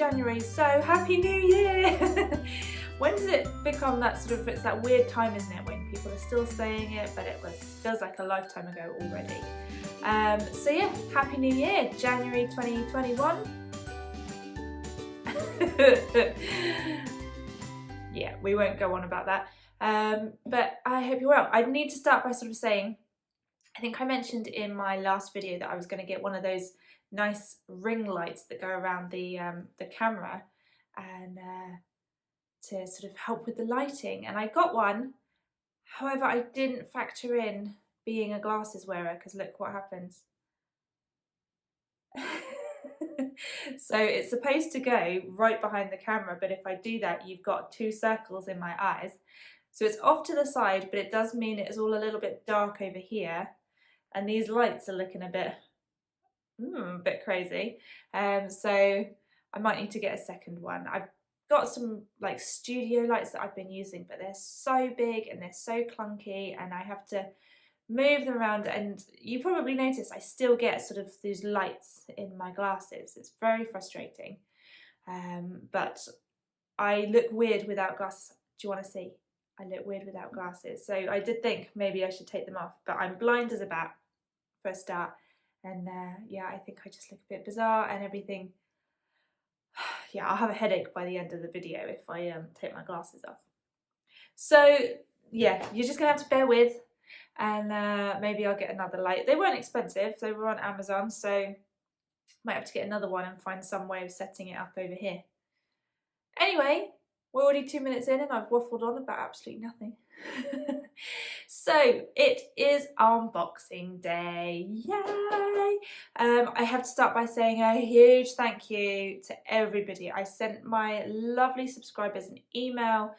January, so Happy New Year! When does it become that sort of, it's that weird time, isn't it, when people are still saying it, but feels like a lifetime ago already. So yeah, Happy New Year, January 2021. Yeah, we won't go on about that. But I hope you're well. I need to start by sort of saying, I think I mentioned in my last video that I was going to get one of those nice ring lights that go around the camera and to sort of help with the lighting, and I got one. However, I didn't factor in being a glasses wearer, because look what happens. So it's supposed to go right behind the camera, but if I do that, you've got two circles in my eyes. So it's off to the side, but it does mean it's all a little bit dark over here, and these lights are looking a bit crazy. So I might need to get a second one. I've got some like studio lights that I've been using, but they're so big and they're so clunky, and I have to move them around, and you probably notice I still get sort of these lights in my glasses. It's very frustrating, but I look weird without glasses. Do you want to see? I look weird without glasses, so I did think maybe I should take them off, but I'm blind as a bat for a start, and yeah, I think I just look a bit bizarre and everything. Yeah, I'll have a headache by the end of the video if I take my glasses off. So yeah, you're just gonna have to bear with, and maybe I'll get another light. They weren't expensive, they were on Amazon, so might have to get another one and find some way of setting it up over here. Anyway, we're already 2 minutes in and I've waffled on about absolutely nothing. So it is unboxing day, yay! I have to start by saying a huge thank you to everybody. I sent my lovely subscribers an email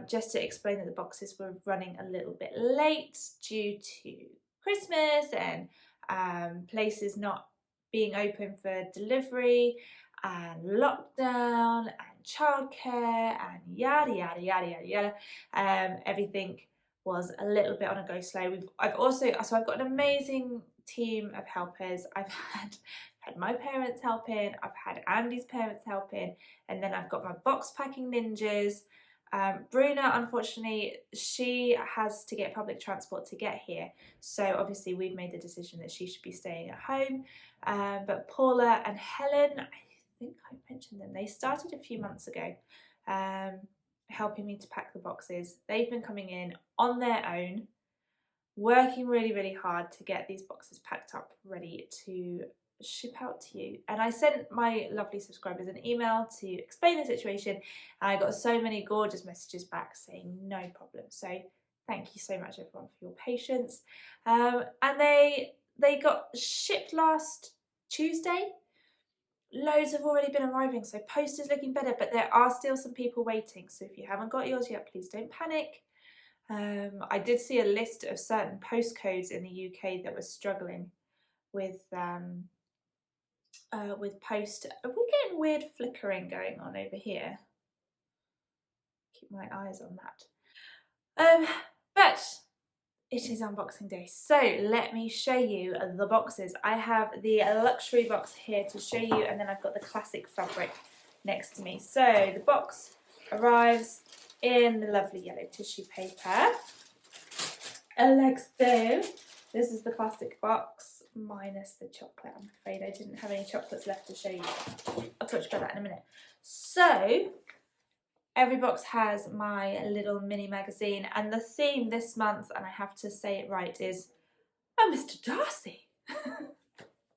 just to explain that the boxes were running a little bit late due to Christmas and places not being open for delivery and lockdown and childcare and yada yada yada yada yada. Everything was a little bit on a go slow. I've got an amazing team of helpers. I've had my parents helping, I've had Andy's parents helping, and then I've got my box packing ninjas. Bruna, unfortunately, she has to get public transport to get here, so obviously we've made the decision that she should be staying at home. But Paula and Helen, I think I mentioned them, they started a few months ago helping me to pack the boxes. They've been coming in on their own, working really, really hard to get these boxes packed up, ready to ship out to you. And I sent my lovely subscribers an email to explain the situation, and I got so many gorgeous messages back saying no problem. So thank you so much everyone for your patience. And they got shipped last Tuesday. Loads have already been arriving, so post is looking better, but there are still some people waiting, so if you haven't got yours yet, please don't panic. I did see a list of certain postcodes in the UK that were struggling with post. We're getting weird flickering going on over here. Keep my eyes on that. But it is unboxing day, so let me show you the boxes. I have the luxury box here to show you, and then I've got the classic fabric next to me. So the box arrives in the lovely yellow tissue paper. Like so. This is the classic box, minus the chocolate. I'm afraid I didn't have any chocolates left to show you. I'll talk about that in a minute. So every box has my little mini magazine, and the theme this month, and I have to say it right, is Oh Mr. Darcy.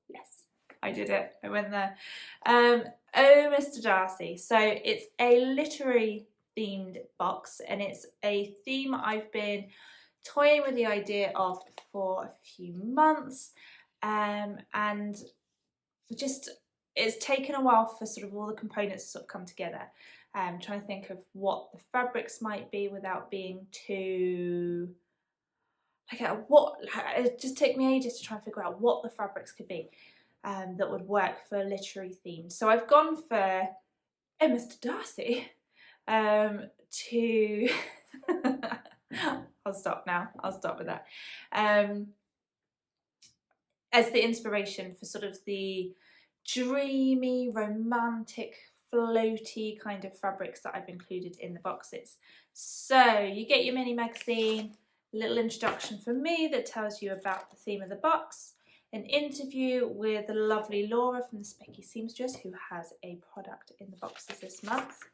Yes, I did it, I went there. Oh Mr. Darcy. So it's a literary themed box, and it's a theme I've been toying with the idea of for a few months, and just it's taken a while for sort of all the components to sort of come together. Trying to think of what the fabrics might be without being too like it just took me ages to try and figure out what the fabrics could be that would work for literary themes. So I've gone for Mr. Darcy to I'll stop now, I'll stop with that, as the inspiration for sort of the dreamy, romantic floaty kind of fabrics that I've included in the boxes. So you get your mini magazine, a little introduction from me that tells you about the theme of the box, an interview with the lovely Laura from the Specky Seamstress, who has a product in the boxes this month.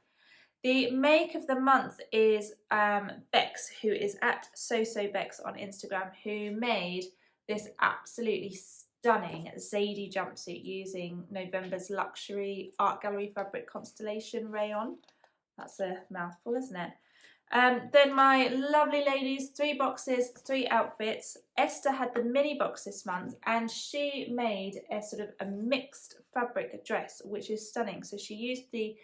The make of the month is Bex, who is at SewBex on Instagram, who made this absolutely stunning Zadie jumpsuit using November's luxury art gallery fabric Constellation rayon. That's a mouthful, isn't it? Then my lovely ladies, 3 boxes, 3 outfits. Esther had the mini box this month, and she made a sort of a mixed fabric dress, which is stunning. So she used the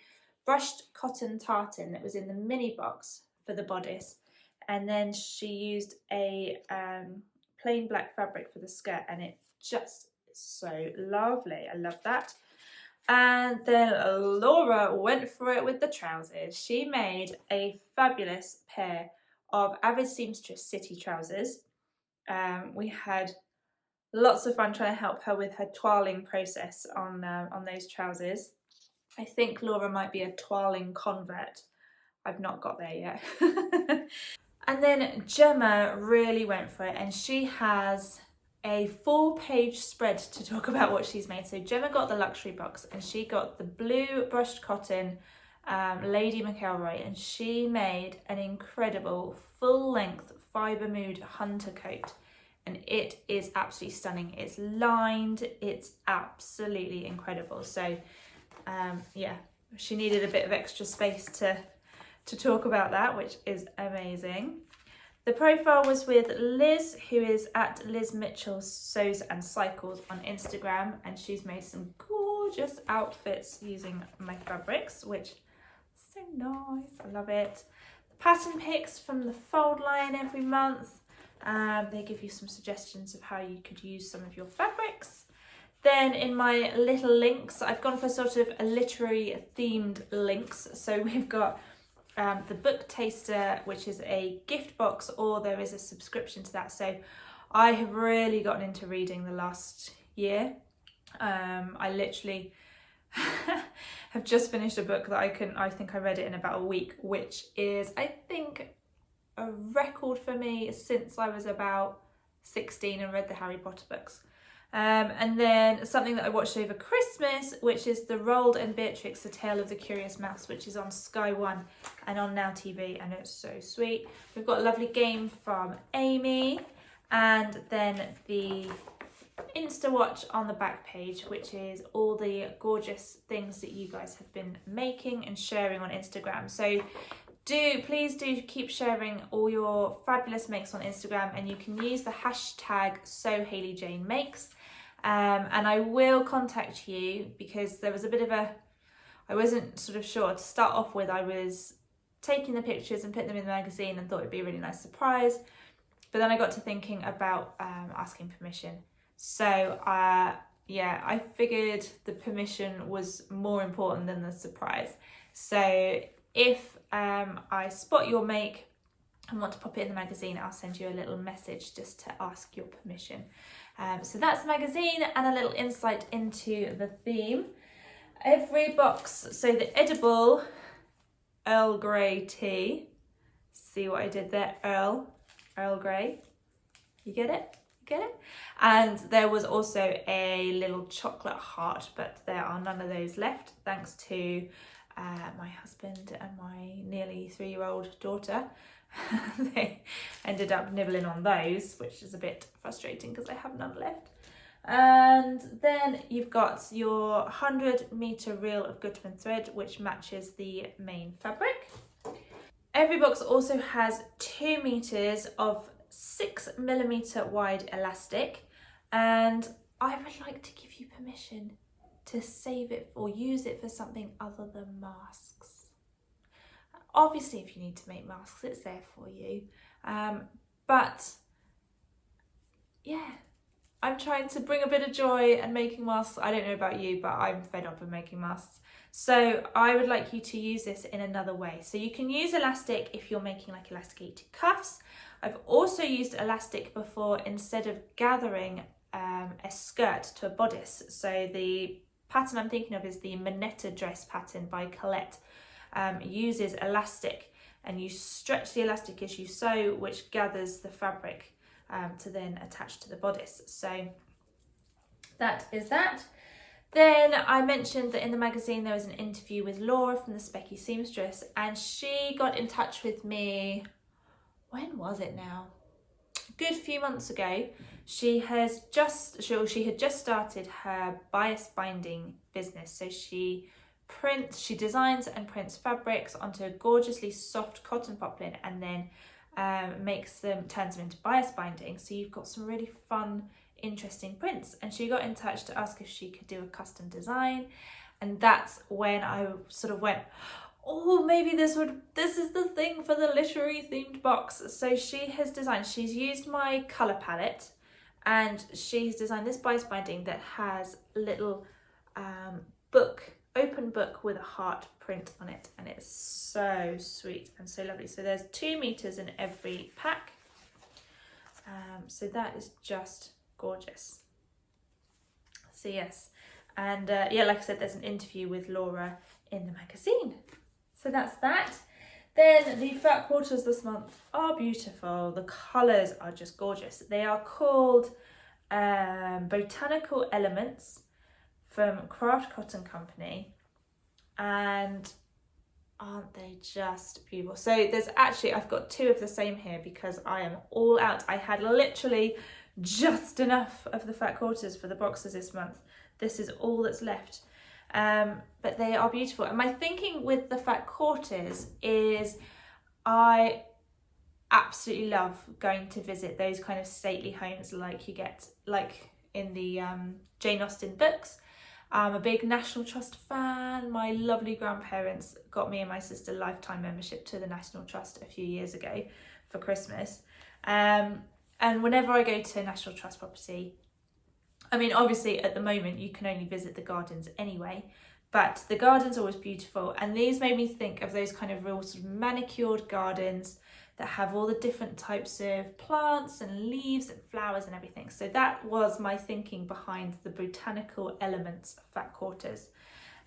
brushed cotton tartan that was in the mini box for the bodice, and then she used a plain black fabric for the skirt, and it just is so lovely. I love that. And then Laura went for it with the trousers. She made a fabulous pair of Avid Seamstress City trousers. We had lots of fun trying to help her with her toiling process on those trousers. I think Laura might be a toiling convert. I've not got there yet. And then Gemma really went for it, and she has a 4-page spread to talk about what she's made. So Gemma got the luxury box, and she got the blue brushed cotton Lady McElroy, and she made an incredible full-length fibre mood hunter coat, and it is absolutely stunning. It's lined, it's absolutely incredible. So yeah, she needed a bit of extra space to talk about that, which is amazing. The profile was with Liz, who is at Liz Mitchell Sews and Cycles on Instagram, and she's made some gorgeous outfits using my fabrics, which is so nice. I love it. The pattern picks from the fold line every month. They give you some suggestions of how you could use some of your fabrics. Then in my little links, I've gone for sort of a literary themed links. So we've got the book taster, which is a gift box, or there is a subscription to that. So I have really gotten into reading the last year. I literally have just finished a book that I think I read it in about a week, which is, I think, a record for me since I was about 16 and read the Harry Potter books. And then something that I watched over Christmas, which is The Roald and Beatrix, The Tale of the Curious Mouse, which is on Sky One and on Now TV, and it's so sweet. We've got a lovely game from Amy, and then the Insta Watch on the back page, which is all the gorgeous things that you guys have been making and sharing on Instagram. So please do keep sharing all your fabulous makes on Instagram, and you can use the hashtag SewHayleyJaneMakes. And I will contact you, because there was a bit of I wasn't sort of sure. To start off with, I was taking the pictures and putting them in the magazine and thought it'd be a really nice surprise. But then I got to thinking about asking permission. So yeah, I figured the permission was more important than the surprise. So if I spot your make and want to pop it in the magazine, I'll send you a little message just to ask your permission. So that's the magazine and a little insight into the theme. Every box, so the edible Earl Grey tea, see what I did there, Earl Grey, you get it? Get it? And there was also a little chocolate heart, but there are none of those left, thanks to my husband and my nearly 3-year-old daughter. They ended up nibbling on those, which is a bit frustrating because I have none left. And then you've got your 100-meter reel of Gutman thread, which matches the main fabric. Every box also has 2 meters of 6mm wide elastic, and I would like to give you permission to save it or use it for something other than masks. Obviously, if you need to make masks, it's there for you. But yeah, I'm trying to bring a bit of joy and making masks. I don't know about you, but I'm fed up of making masks. So I would like you to use this in another way. So you can use elastic if you're making like elasticated cuffs. I've also used elastic before instead of gathering a skirt to a bodice. So the pattern I'm thinking of is the Moneta dress pattern by Colette. It uses elastic, and you stretch the elastic as you sew, which gathers the fabric to then attach to the bodice. So that is that. Then I mentioned that in the magazine there was an interview with Laura from the Specky Seamstress, and she got in touch with me, when was it now? A good few months ago. She had just started her bias binding business. So she designs and prints fabrics onto a gorgeously soft cotton poplin, and then turns them into bias binding. So you've got some really fun, interesting prints. And she got in touch to ask if she could do a custom design, and that's when I sort of went, oh, maybe this is the thing for the literary themed box. So she's used my colour palette, and she's designed this bias binding that has a little open book with a heart print on it, and it's so sweet and so lovely. So there's 2 meters in every pack, so that is just gorgeous. So yes, and yeah, like I said, there's an interview with Laura in the magazine. So that's that. Then the fat quarters this month are beautiful. The colours are just gorgeous. They are called Botanical Elements from Craft Cotton Company, and aren't they just beautiful? So I've got 2 of the same here because I am all out. I had literally just enough of the fat quarters for the boxes this month. This is all that's left. But they are beautiful. And my thinking with the fat quarters is I absolutely love going to visit those kind of stately homes like you get like in the Jane Austen books. I'm a big National Trust fan. My lovely grandparents got me and my sister lifetime membership to the National Trust a few years ago for Christmas. And whenever I go to National Trust property, I mean, obviously at the moment you can only visit the gardens anyway, but the garden's always beautiful. And these made me think of those kind of real sort of manicured gardens that have all the different types of plants and leaves and flowers and everything. So that was my thinking behind the Botanical Elements fat quarters.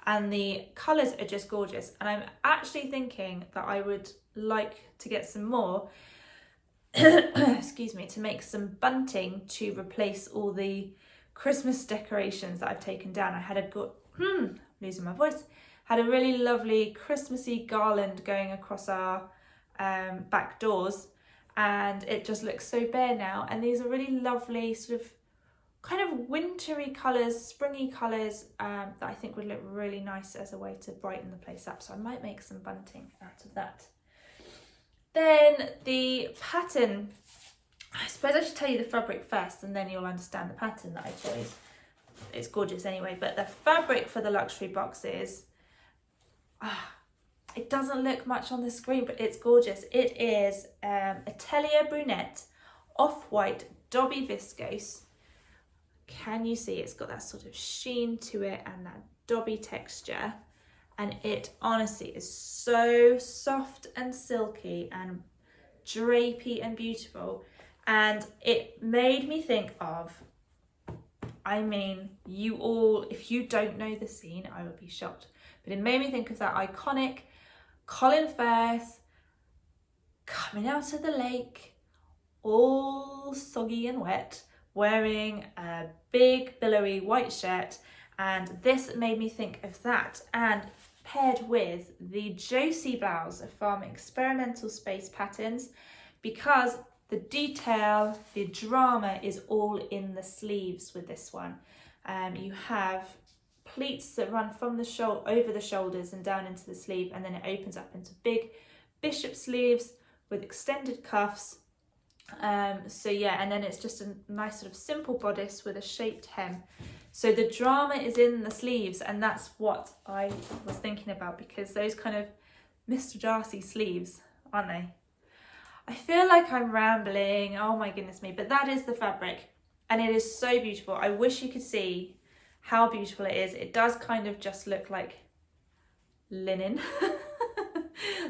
And the colours are just gorgeous. And I'm actually thinking that I would like to get some more, excuse me, to make some bunting to replace all the Christmas decorations that I've taken down. I had losing my voice, had a really lovely Christmassy garland going across our back doors, and it just looks so bare now. And these are really lovely sort of kind of wintry colours, springy colours that I think would look really nice as a way to brighten the place up. So I might make some bunting out of that. Then the pattern, I suppose I should tell you the fabric first and then you'll understand the pattern that I chose. It's gorgeous anyway, but the fabric for the luxury boxes, it doesn't look much on the screen, but it's gorgeous. It is Atelier Brunette off-white Dobby viscose. Can you see? It's got that sort of sheen to it and that Dobby texture. And it honestly is so soft and silky and drapey and beautiful. And it made me think of, I mean, you all, if you don't know the scene, I would be shocked. But it made me think of that iconic Colin Firth coming out of the lake, all soggy and wet, wearing a big billowy white shirt. And this made me think of that, and paired with the Josie blouse of Farm Experimental Space Patterns, because the detail, the drama is all in the sleeves with this one. You have pleats that run from the over the shoulders and down into the sleeve, and then it opens up into big bishop sleeves with extended cuffs. So yeah, and then it's just a nice sort of simple bodice with a shaped hem. So the drama is in the sleeves, and that's what I was thinking about, because those kind of Mr. Darcy sleeves, aren't they? I feel like I'm rambling, oh my goodness me, but that is the fabric, and it is so beautiful. I wish you could see how beautiful it is. It does kind of just look like linen,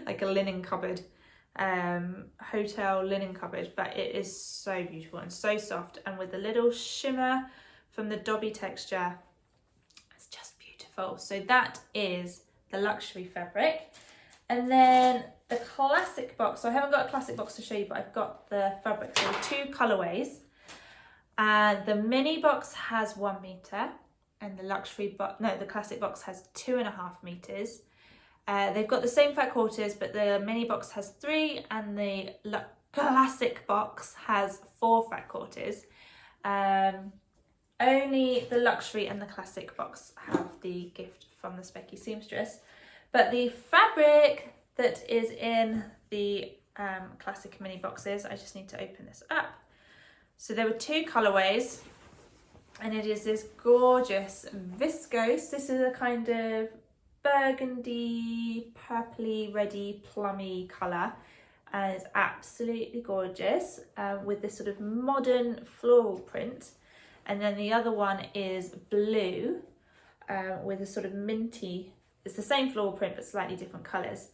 like a linen cupboard, hotel linen cupboard, but it is so beautiful and so soft, and with the little shimmer from the Dobby texture, it's just beautiful. beautiful. So that is the luxury fabric. And then the classic box, so I haven't got a classic box to show you, but I've got the fabric, so 2 colourways. And the mini box has 1 metre, and the classic box has 2.5 metres. They've got the same fat quarters, but the mini box has 3 and the classic box has 4 fat quarters. Only the luxury and the classic box have the gift from the Specky seamstress, but the fabric that is in the classic mini boxes, I just need to open this up. So there were 2 colourways, and it is this gorgeous viscose. This is a kind of burgundy, purpley, reddy, plummy colour, and it's absolutely gorgeous with this sort of modern floral print. And then the other one is blue with a sort of minty, it's the same floral print but slightly different colours.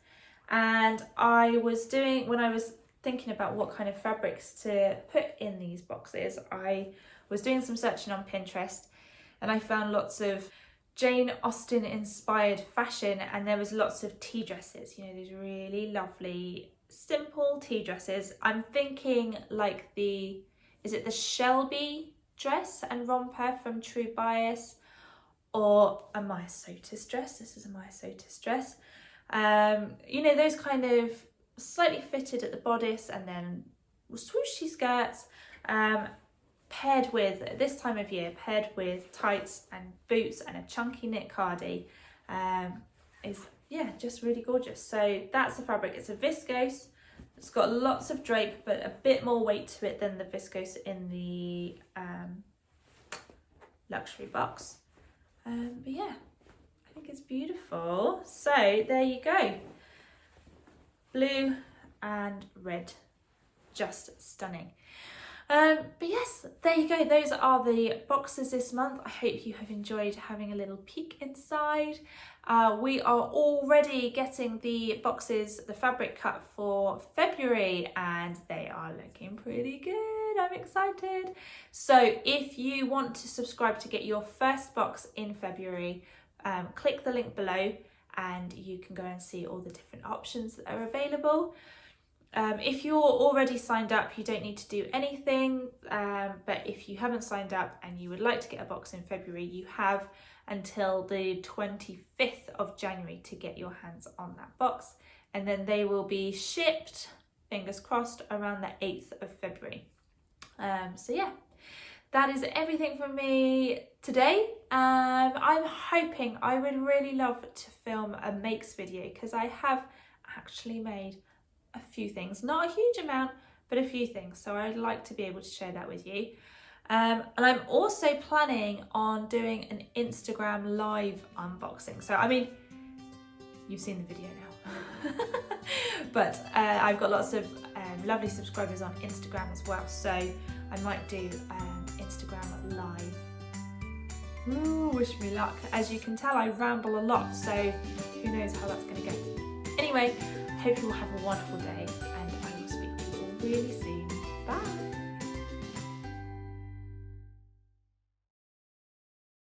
And when I was thinking about what kind of fabrics to put in these boxes, I was doing some searching on Pinterest, and I found lots of Jane Austen inspired fashion, and there was lots of tea dresses, you know, these really lovely simple tea dresses. I'm thinking like is it the Shelby dress and romper from True Bias, or a Maya Sotis dress? This is a Maya Sotis dress. You know, those kind of slightly fitted at the bodice and then swooshy skirts, paired with, at this time of year, paired with tights and boots and a chunky knit cardi, is, yeah, just really gorgeous. So that's the fabric. It's a viscose. It's got lots of drape, but a bit more weight to it than the viscose in the luxury box. But yeah, I think it's beautiful. So there you go. Blue and red, just stunning. But yes, there you go. Those are the boxes this month. I hope you have enjoyed having a little peek inside. We are already getting the boxes, the fabric cut for February, and they are looking pretty good. I'm excited. So if you want to subscribe to get your first box in February, click the link below and you can go and see all the different options that are available. If you're already signed up, you don't need to do anything, but if you haven't signed up and you would like to get a box in February, you have until the 25th of January to get your hands on that box, and then they will be shipped, fingers crossed, around the 8th of February. So yeah, that is everything from me today. I'm hoping, I would really love to film a makes video, because I have actually made a few things, not a huge amount, but a few things, so I'd like to be able to share that with you. And I'm also planning on doing an Instagram live unboxing. So I mean, you've seen the video now, but I've got lots of lovely subscribers on Instagram as well, so I might do Instagram live. Ooh, wish me luck. As you can tell, I ramble a lot, so who knows how that's going to go. Anyway, hope you will have a wonderful day, and I will speak to you all really soon. Bye!